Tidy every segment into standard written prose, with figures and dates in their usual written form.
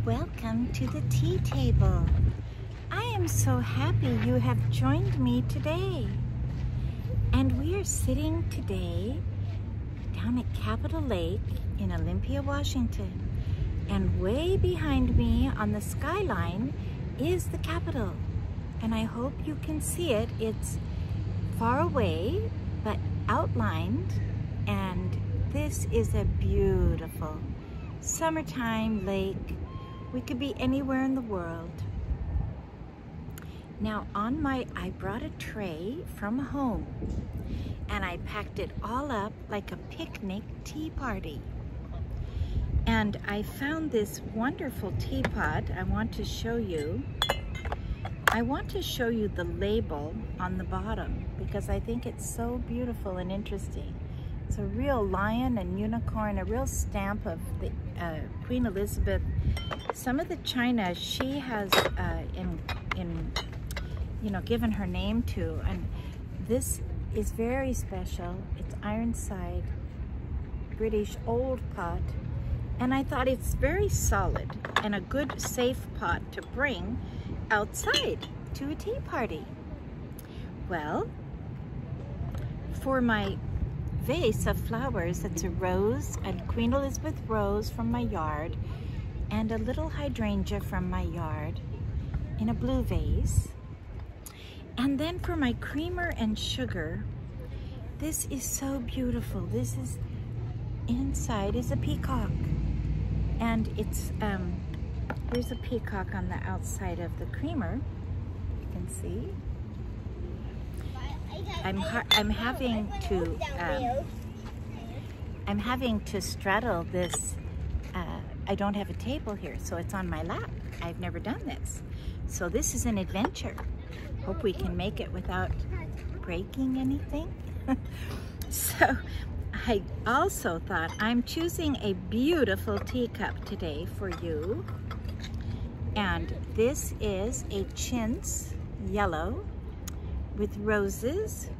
Welcome to the tea table. I am so happy you have joined me today. And we are sitting today down at Capitol Lake in Olympia, Washington. And way behind me on the skyline is the Capitol. And I hope you can see it. It's far away, but outlined. And this is a beautiful summertime lake. We could be anywhere in the world. Now I brought a tray from home and I packed it all up like a picnic tea party. And I found this wonderful teapot I want to show you. I want to show you the label on the bottom because I think it's so beautiful and interesting. It's a real lion and unicorn, a real stamp of the Queen Elizabeth. Some of the china she has given her name to, and this is very special. It's Ironside, British old pot, and I thought it's very solid and a good safe pot to bring outside to a tea party. Well, for my vase of flowers, it's a rose, a Queen Elizabeth rose from my yard, and a little hydrangea from my yard in a blue vase. And then for my creamer and sugar, this is so beautiful. This is, inside is a peacock. And it's, here's a peacock on the outside of the creamer, you can see. I'm having to straddle this. I don't have a table here, so it's on my lap. I've never done this. So this is an adventure. Hope we can make it without breaking anything. So I also thought I'm choosing a beautiful teacup today for you. And this is a chintz yellow with roses.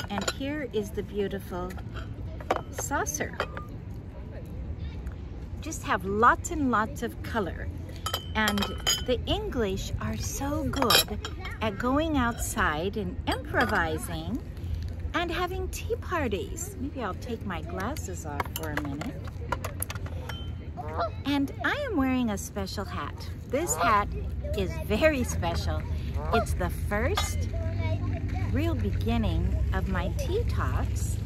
And here is the beautiful saucer. Just have lots and lots of color. And the English are so good at going outside and improvising and having tea parties. Maybe I'll take my glasses off for a minute. And I am wearing a special hat. This hat is very special. It's the first real beginning of my tea talks.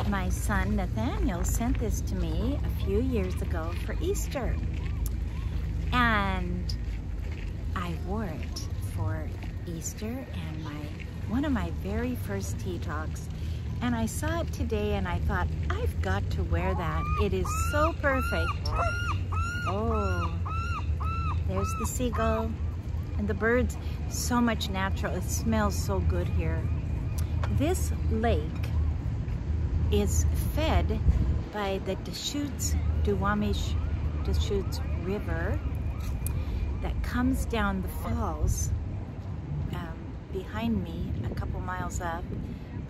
My son Nathaniel sent this to me a few years ago for Easter. And I wore it for Easter and one of my very first tea talks. And I saw it today and I thought, I've got to wear that. It is so perfect. Oh, there's the seagull and the birds. So much natural. It smells so good here. This lake is fed by the Deschutes River that comes down the falls behind me a couple miles up.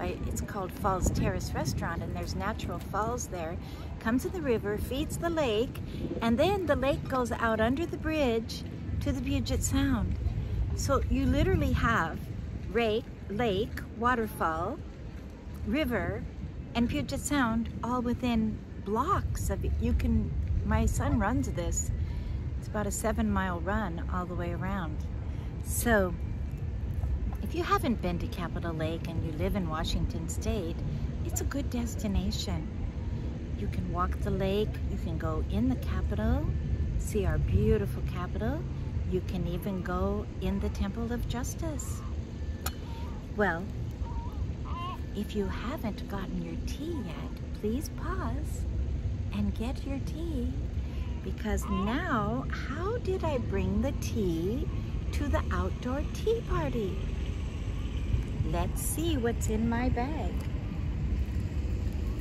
It's called Falls Terrace Restaurant, and there's natural falls there. Comes in the river, feeds the lake, and then the lake goes out under the bridge to the Puget Sound. So you literally have lake, waterfall, river, and Puget Sound all within blocks of it. My son runs this. It's about a 7-mile run all the way around. So if you haven't been to Capitol Lake and you live in Washington State, it's a good destination. You can walk the lake, you can go in the Capitol, see our beautiful Capitol. You can even go in the Temple of Justice. Well, if you haven't gotten your tea yet, please pause and get your tea, because now, how did I bring the tea to the outdoor tea party? Let's see what's in my bag.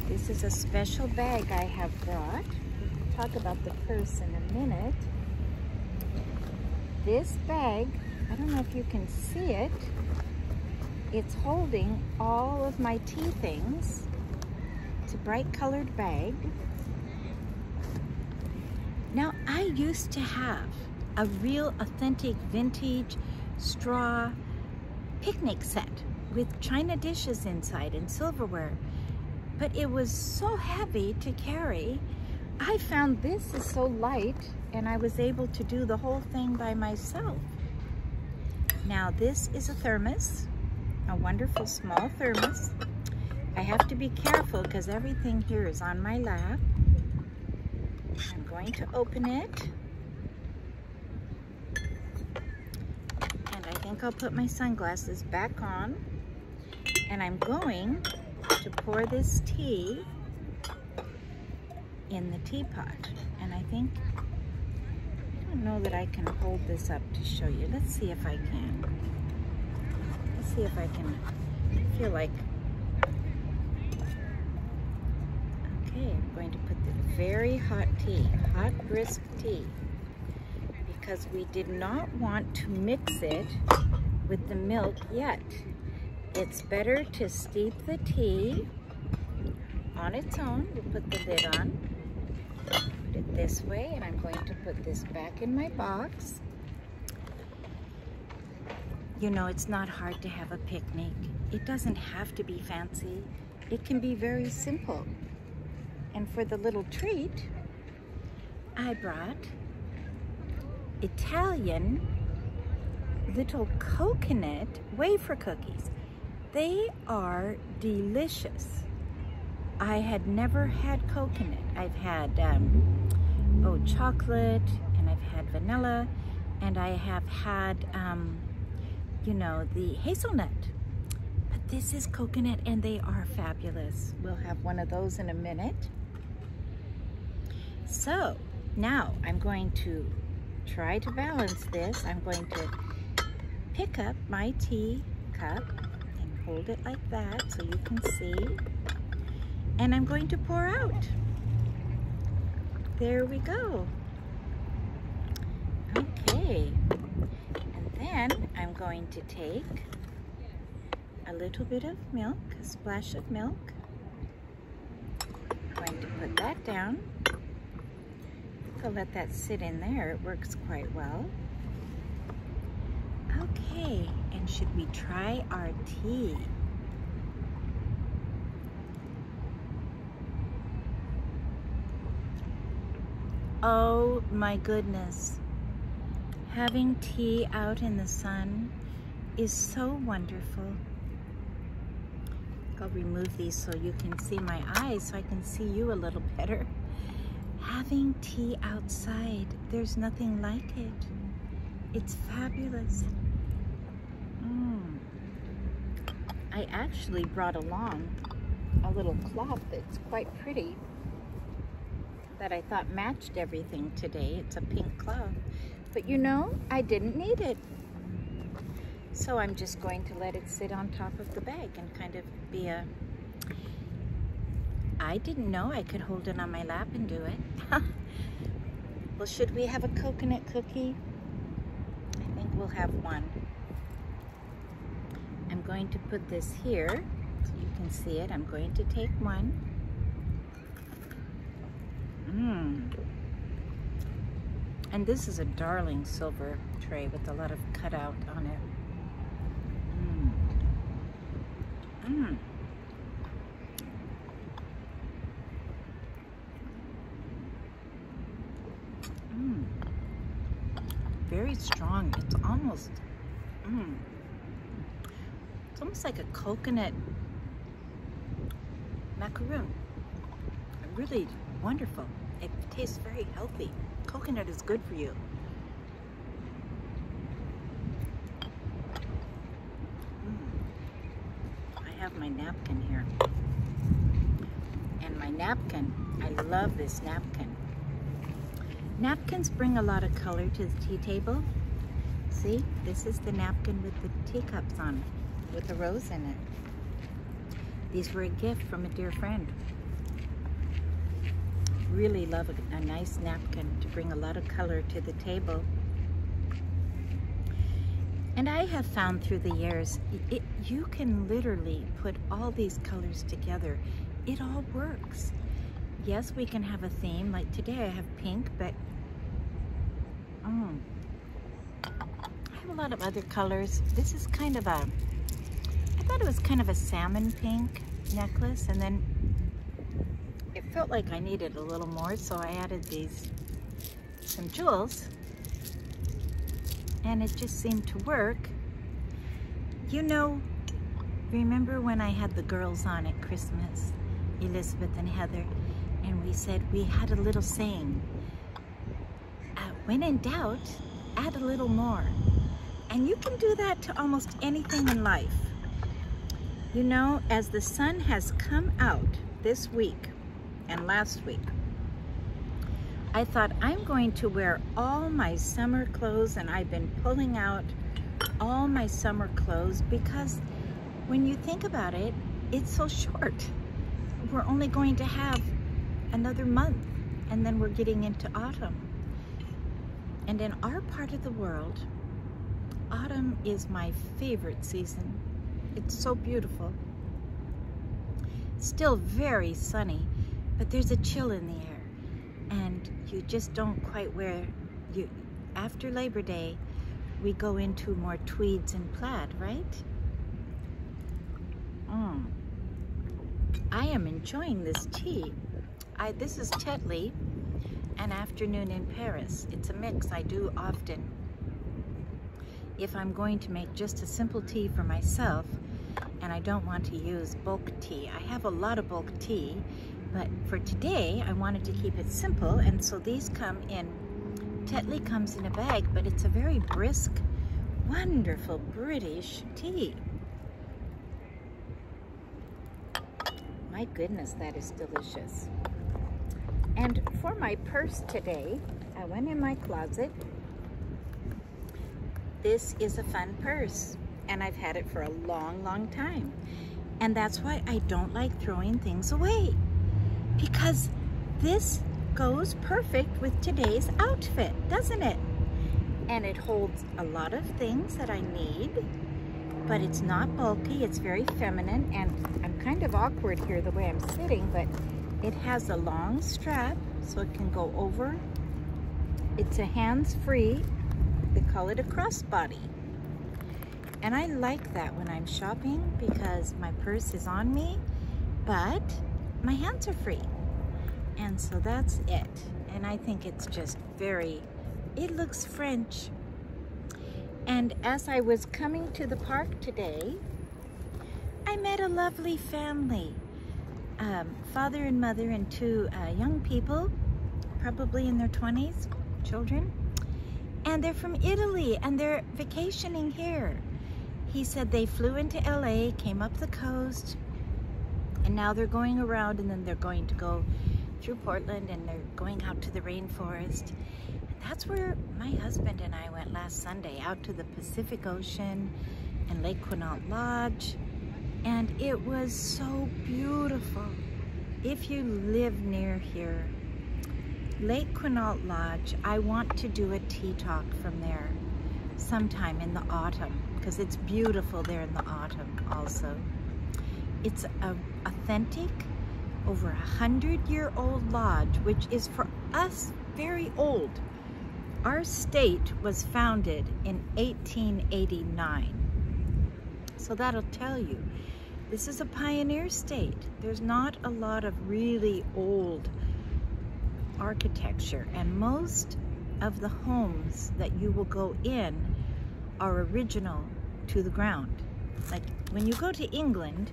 This is a special bag I have brought. We'll talk about the purse in a minute. This bag, I don't know if you can see it, it's holding all of my tea things. It's a bright colored bag. Now, I used to have a real authentic vintage straw picnic set with china dishes inside and silverware, but it was so heavy to carry. I found this is so light, and I was able to do the whole thing by myself. Now this is a thermos, a wonderful small thermos. I have to be careful because everything here is on my lap. I'm going to open it. And I think I'll put my sunglasses back on. And I'm going to pour this tea in the teapot. And I think, I don't know that I can hold this up to show you. Let's see if I can. Let's see if I can feel like, okay, I'm going to put the very hot tea, hot brisk tea, because we did not want to mix it with the milk yet. It's better to steep the tea on its own. We'll put the lid on, put it this way, and I'm going to put this back in my box. You know, it's not hard to have a picnic. It doesn't have to be fancy. It can be very simple. And for the little treat, I brought Italian little coconut wafer cookies. They are delicious. I had never had coconut. I've had chocolate, and I've had vanilla, and I have had you know, the hazelnut. But this is coconut, and they are fabulous. We'll have one of those in a minute. So now I'm going to try to balance this. I'm going to pick up my tea cup and hold it like that so you can see. And I'm going to pour out. There we go. Okay. And then I'm going to take a little bit of milk, a splash of milk. I'm going to put that down. I'll let that sit in there. It works quite well. Okay, and should we try our tea? Oh my goodness. Having tea out in the sun is so wonderful. I'll remove these so you can see my eyes, so I can see you a little better. Having tea outside, there's nothing like it. It's fabulous. I actually brought along a little cloth that's quite pretty that I thought matched everything today. It's a pink cloth. But you know, I didn't need it. So I'm just going to let it sit on top of the bag and kind of be a... I didn't know I could hold it on my lap and do it. Well, should we have a coconut cookie? I think we'll have one. I'm going to put this here so you can see it. I'm going to take one. And this is a darling silver tray with a lot of cutout on it. Very strong. It's almost it's almost like a coconut macaroon. Really wonderful. It tastes very healthy. Coconut is good for you. I have my napkin here. And my napkin, I love this napkin. Napkins bring a lot of color to the tea table. See, this is the napkin with the teacups on it, with a rose in it. These were a gift from a dear friend. Really love a nice napkin to bring a lot of color to the table. And I have found through the years, you can literally put all these colors together. It all works. Yes, we can have a theme. Like today I have pink, but I have a lot of other colors. This is kind of a, I thought it was kind of a salmon pink necklace, and then it felt like I needed a little more, so I added some jewels, and it just seemed to work. You know, remember when I had the girls on at Christmas, Elizabeth and Heather, and we said, we had a little saying, when in doubt, add a little more. And you can do that to almost anything in life. You know, as the sun has come out this week and last week, I thought I'm going to wear all my summer clothes, and I've been pulling out all my summer clothes because when you think about it, it's so short. We're only going to have another month, and then we're getting into autumn. And in our part of the world, autumn is my favorite season. It's so beautiful. Still very sunny, but there's a chill in the air, and you just don't quite after Labor Day, we go into more tweeds and plaid, right? I am enjoying this tea. This is Tetley, an afternoon in Paris. It's a mix I do often. If I'm going to make just a simple tea for myself, and I don't want to use bulk tea. I have a lot of bulk tea, but for today, I wanted to keep it simple, and so these come in, Tetley comes in a bag, but it's a very brisk, wonderful British tea. My goodness, that is delicious. And for my purse today, I went in my closet. This is a fun purse, and I've had it for a long, long time. And that's why I don't like throwing things away, because this goes perfect with today's outfit, doesn't it? And it holds a lot of things that I need, but it's not bulky, it's very feminine, and I'm kind of awkward here the way I'm sitting, but it has a long strap so it can go over. It's a hands-free, they call it a crossbody. And I like that when I'm shopping because my purse is on me, but my hands are free. And so that's it. And I think it's just it looks French. And as I was coming to the park today, I met a lovely family. Father and mother and two young people, probably in their 20s, children. And they're from Italy, and they're vacationing here. He said they flew into LA, came up the coast, and now they're going around, and then they're going to go through Portland, and they're going out to the rainforest. And that's where my husband and I went last Sunday, out to the Pacific Ocean and Lake Quinault Lodge, and it was so beautiful. If you live near here, Lake Quinault Lodge, I want to do a tea talk from there sometime in the autumn, because it's beautiful there in the autumn also. It's an authentic, over 100-year-old lodge, which is for us very old. Our state was founded in 1889. So that'll tell you, this is a pioneer state. There's not a lot of really old architecture, and most of the homes that you will go in are original to the ground. Like when you go to England,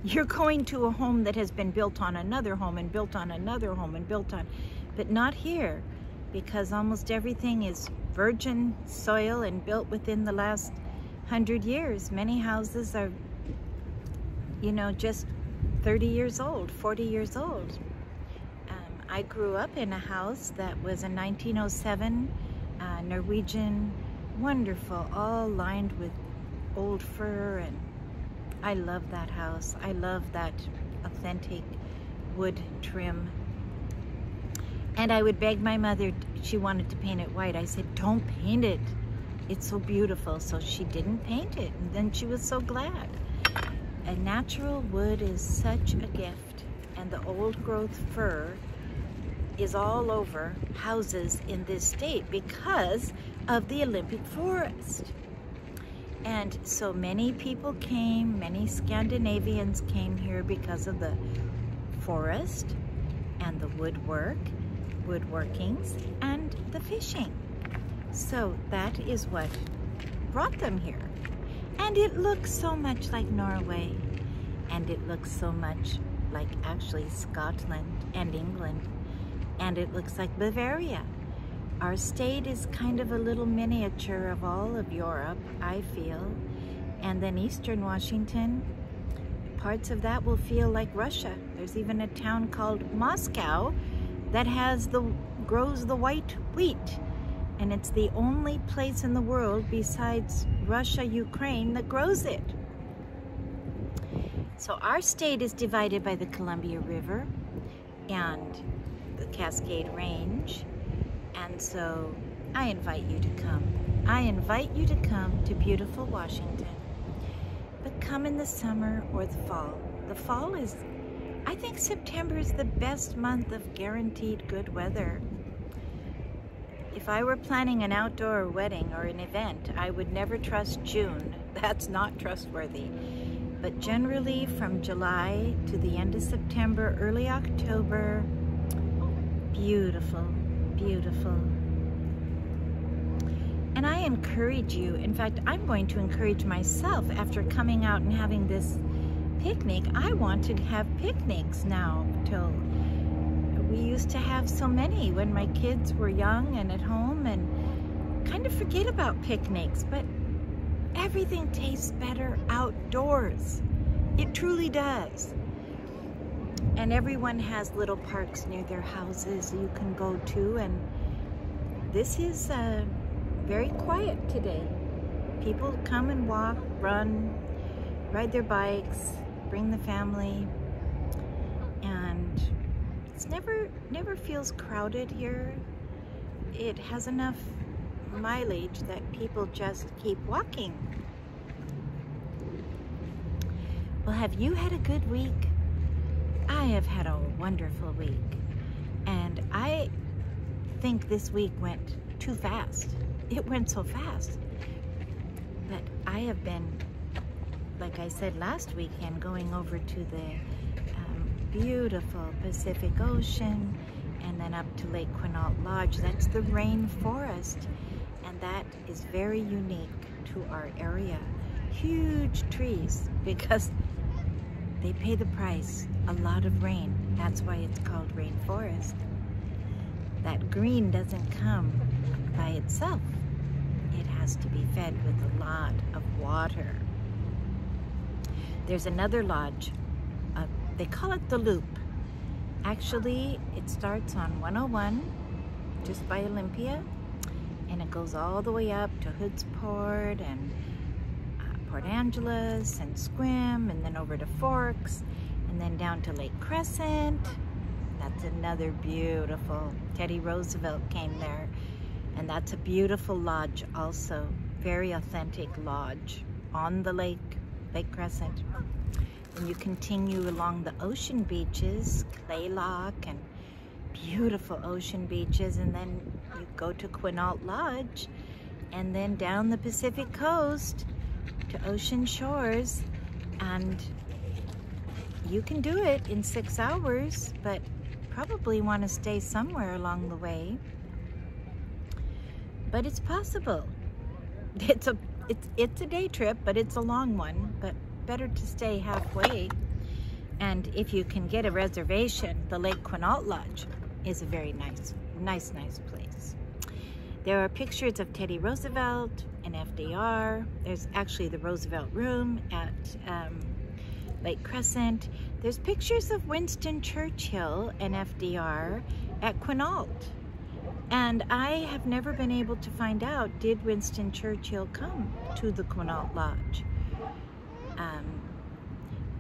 you're going to a home that has been built on another home and built on another home and built on, but not here, because almost everything is virgin soil and built within the last 100 years. Many houses are, you know, just 30 years old, 40 years old. I grew up in a house that was a 1907 Norwegian, wonderful, all lined with old fir, and I love that house. I love that authentic wood trim. And I would beg my mother, she wanted to paint it white. I said, don't paint it. It's so beautiful. So she didn't paint it, and then she was so glad. A natural wood is such a gift, and the old growth fir is all over houses in this state because of the Olympic forest. And so many people came, many Scandinavians came here because of the forest and the woodworkings and the fishing. So that is what brought them here. And it looks so much like Norway, and it looks so much like actually Scotland and England, and it looks like Bavaria. Our state is kind of a little miniature of all of Europe, I feel. And then Eastern Washington, parts of that will feel like Russia. There's even a town called Moscow that grows the white wheat. And it's the only place in the world besides Russia, Ukraine that grows it. So our state is divided by the Columbia River and the Cascade Range. And so I invite you to come. I invite you to come to beautiful Washington. But come in the summer or the fall. The fall is, I think September is the best month of guaranteed good weather. If I were planning an outdoor wedding or an event, I would never trust June. That's not trustworthy. But generally from July to the end of September, early October, beautiful, beautiful. And I encourage you, in fact, I'm going to encourage myself after coming out and having this picnic. I want to have picnics now. We used to have so many when my kids were young and at home, and kind of forget about picnics, but everything tastes better outdoors. It truly does. And everyone has little parks near their houses you can go to, and this is very quiet today. People come and walk, run, ride their bikes, bring the family, and it's never feels crowded here. It has enough mileage that people just keep walking. Well, have you had a good week? I have had a wonderful week, and I think this week went too fast. It went so fast. But I have been, like I said last weekend, going over to the beautiful Pacific Ocean and then up to Lake Quinault Lodge. That's the rainforest, and that is very unique to our area. Huge trees, because they pay the price. A lot of rain. That's why it's called rainforest. That green doesn't come by itself. It has to be fed with a lot of water. There's another lodge. They call it the Loop. Actually, it starts on 101, just by Olympia, and it goes all the way up to Hoodsport and Port Angeles and Squim, and then over to Forks, and then down to Lake Crescent. That's another beautiful, Teddy Roosevelt came there, and that's a beautiful lodge also, very authentic lodge on the lake, Lake Crescent. And you continue along the ocean beaches, Claylock and beautiful ocean beaches, and then you go to Quinault Lodge, and then down the Pacific coast to Ocean Shores, and you can do it in 6 hours, but probably want to stay somewhere along the way. But it's possible. It's a day trip, but it's a long one, but better to stay halfway. And if you can get a reservation, the Lake Quinault Lodge is a very nice place. There are pictures of Teddy Roosevelt and FDR. There's actually the Roosevelt Room at Lake Crescent. There's pictures of Winston Churchill and FDR at Quinault. And I have never been able to find out, did Winston Churchill come to the Quinault Lodge?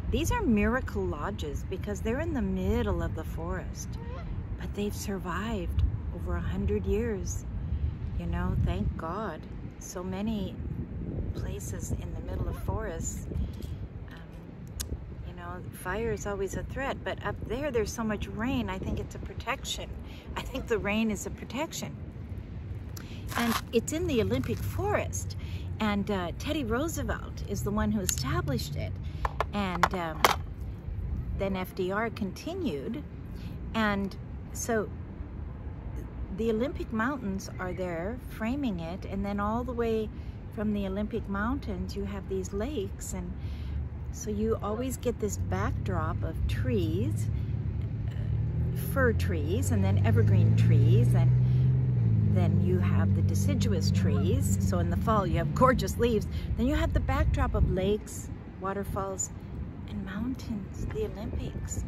These are miracle lodges because they're in the middle of the forest, but they've survived over 100 years. You know, thank God. So many places in the middle of forests, know, fire is always a threat, but up there, there's so much rain. I think it's a protection. I think the rain is a protection. And it's in the Olympic forest. And Teddy Roosevelt is the one who established it. And then FDR continued. And so the Olympic Mountains are there framing it. And then all the way from the Olympic Mountains, you have these lakes. And so you always get this backdrop of trees, fir trees, and then evergreen trees. And then you have the deciduous trees. So in the fall, you have gorgeous leaves. Then you have the backdrop of lakes, waterfalls, and mountains, the Olympics.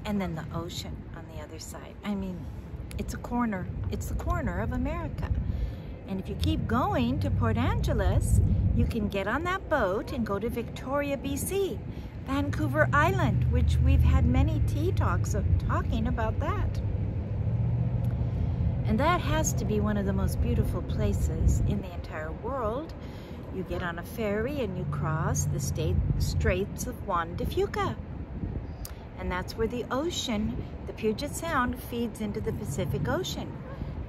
And then the ocean on the other side. I mean, it's a corner. It's the corner of America. And if you keep going to Port Angeles, you can get on that boat and go to Victoria, BC, Vancouver Island, which we've had many tea talks of talking about that. And that has to be one of the most beautiful places in the entire world. You get on a ferry and you cross the Straits of Juan de Fuca. And that's where the ocean, the Puget Sound, feeds into the Pacific Ocean.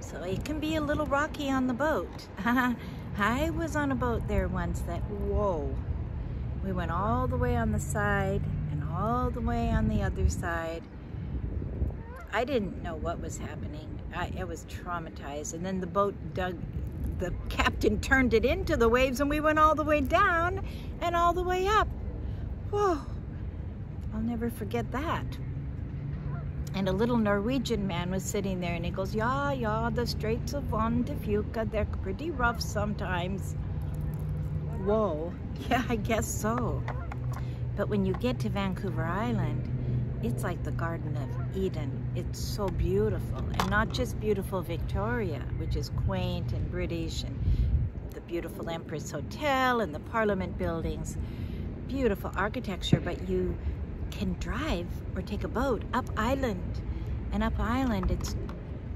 So it can be a little rocky on the boat. I was on a boat there once that, whoa. We went all the way on the side and all the way on the other side. I didn't know what was happening. I was traumatized. And then the boat the captain turned it into the waves and we went all the way down and all the way up. Whoa, I'll never forget that. And a little Norwegian man was sitting there and he goes, yeah, the Straits of Juan de Fuca, they're pretty rough sometimes. Whoa, yeah, I guess so. But when you get to Vancouver Island, it's like the Garden of Eden. It's so beautiful. And not just beautiful Victoria, which is quaint and British, and the beautiful Empress Hotel and the Parliament buildings. Beautiful architecture, but you can drive or take a boat up island. And up island, it's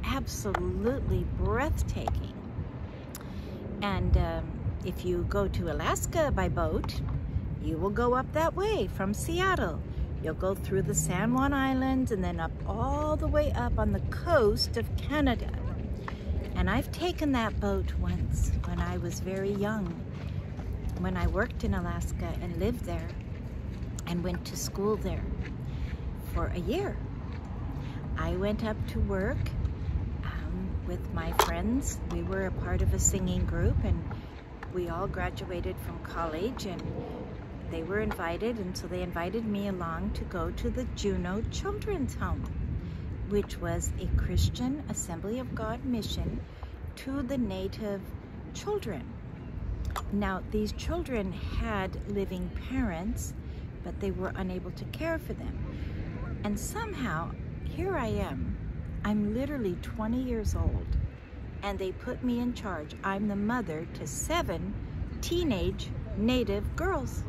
absolutely breathtaking. And if you go to Alaska by boat, you will go up that way from Seattle. You'll go through the San Juan Islands and then up all the way up on the coast of Canada. And I've taken that boat once when I was very young, when I worked in Alaska and lived there and went to school there for a year. I went up to work with my friends. We were a part of a singing group and we all graduated from college, and they were invited, and so they invited me along to go to the Juneau Children's Home, which was a Christian Assembly of God mission to the Native children. Now, these children had living parents, but they were unable to care for them. And somehow, here I am. I'm literally 20 years old, and they put me in charge. I'm the mother to 7 teenage Native girls.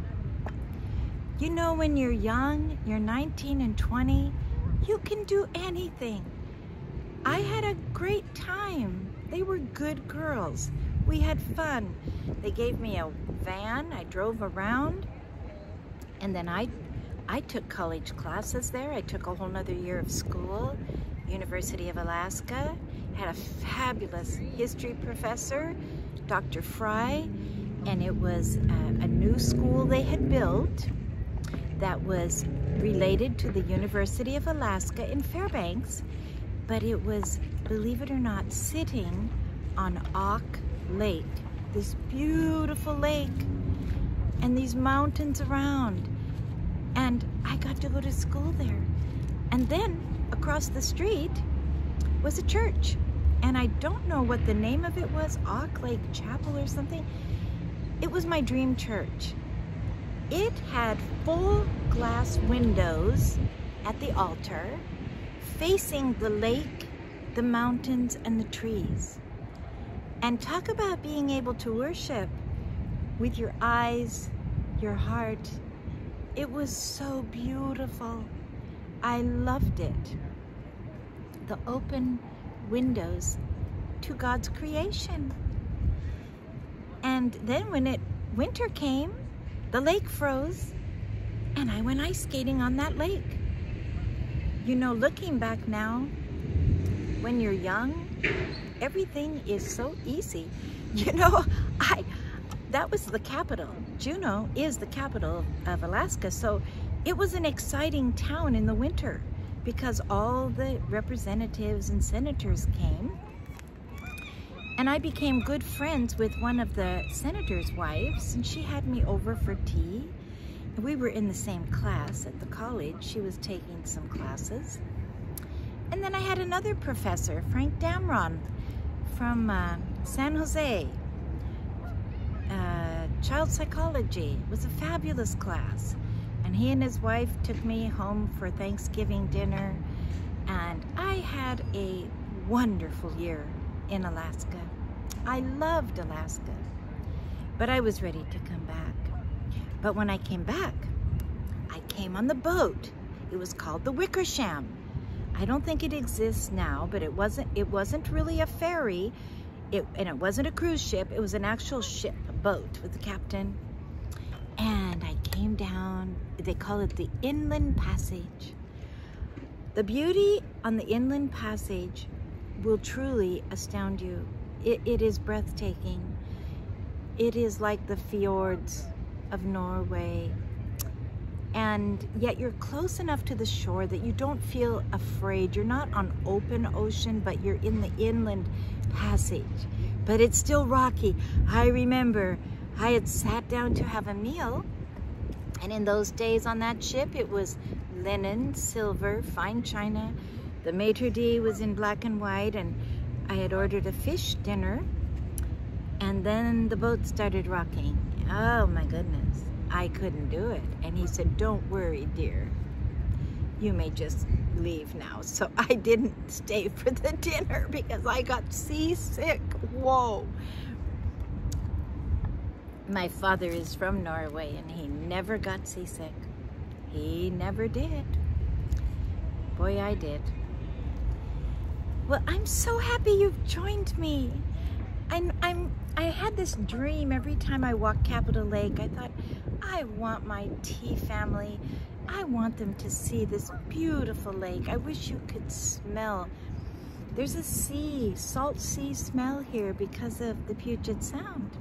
You know, when you're young, you're 19 and 20, you can do anything. I had a great time. They were good girls. We had fun. They gave me a van. I drove around. And then I took college classes there. I took a whole nother year of school, University of Alaska. Had a fabulous history professor, Dr. Fry. And it was a new school they had built that was related to the University of Alaska in Fairbanks, but it was, believe it or not, sitting on Auk Lake, this beautiful lake, and these mountains around. And I got to go to school there. And then across the street was a church, and I don't know what the name of it was, Auk Lake Chapel or something. It was my dream church. It had full glass windows at the altar, facing the lake, the mountains, and the trees. And talk about being able to worship with your eyes, your heart. It was so beautiful. I loved it. The open windows to God's creation. And then when winter came, the lake froze, and I went ice skating on that lake. You know, looking back now, when you're young, everything is so easy. You know, that was the capital. Juneau is the capital of Alaska, so it was an exciting town in the winter because all the representatives and senators came. And I became good friends with one of the senator's wives, and she had me over for tea. We were in the same class at the college. She was taking some classes. And then I had another professor, Frank Damron, from San Jose. Child psychology. It was a fabulous class. And he and his wife took me home for Thanksgiving dinner. And I had a wonderful year in Alaska. I loved Alaska. But I was ready to come back. But when I came back, I came on the boat. It was called the Wickersham. I don't think it exists now, but it wasn't really a ferry, and it wasn't a cruise ship. It was an actual ship, a boat with the captain. And I came down, they call it the Inland Passage. The beauty on the Inland Passage will truly astound you. It is breathtaking. It is like the fjords of Norway. And yet you're close enough to the shore that you don't feel afraid. You're not on open ocean, but you're in the Inland Passage. But it's still rocky. I remember I had sat down to have a meal, and in those days on that ship, it was linen, silver, fine china. The maitre d' was in black and white, and I had ordered a fish dinner, and then the boat started rocking. Oh my goodness. I couldn't do it. And he said, "Don't worry, dear. You may just leave now." So I didn't stay for the dinner because I got seasick. Whoa. My father is from Norway and he never got seasick. He never did. Boy, I did. Well, I'm so happy you've joined me. I had this dream every time I walked Capitol Lake. I thought, I want my tea family. I want them to see this beautiful lake. I wish you could smell. There's a sea, salt sea smell here because of the Puget Sound.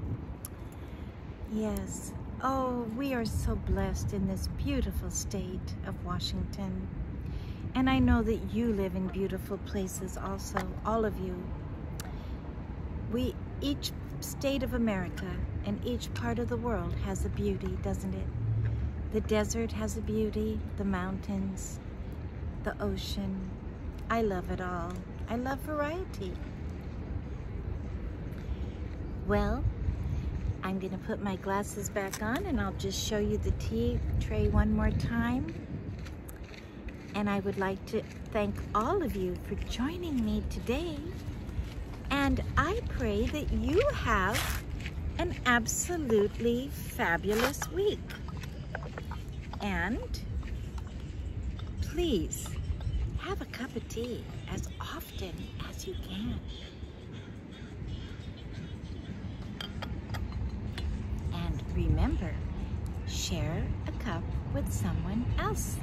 Yes. Oh, we are so blessed in this beautiful state of Washington. And I know that you live in beautiful places also, all of you. Each state of America and each part of the world has a beauty, doesn't it? The desert has a beauty, the mountains, the ocean. I love it all. I love variety. Well, I'm gonna put my glasses back on and I'll just show you the tea tray one more time. And I would like to thank all of you for joining me today. And I pray that you have an absolutely fabulous week. And please have a cup of tea as often as you can. And remember, share a cup with someone else.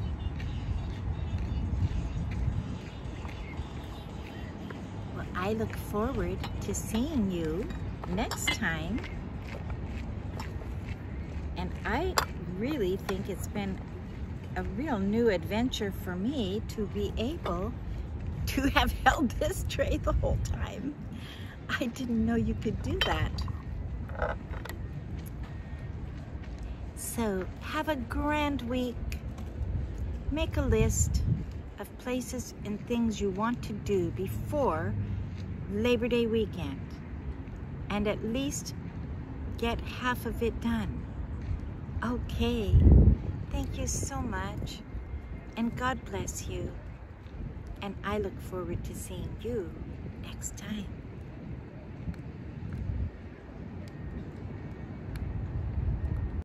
I look forward to seeing you next time. And I really think it's been a real new adventure for me to be able to have held this tray the whole time. I didn't know you could do that. So have a grand week. Make a list of places and things you want to do before Labor Day weekend, and at least get half of it done. Okay, thank you so much, and God bless you, and I look forward to seeing you next time.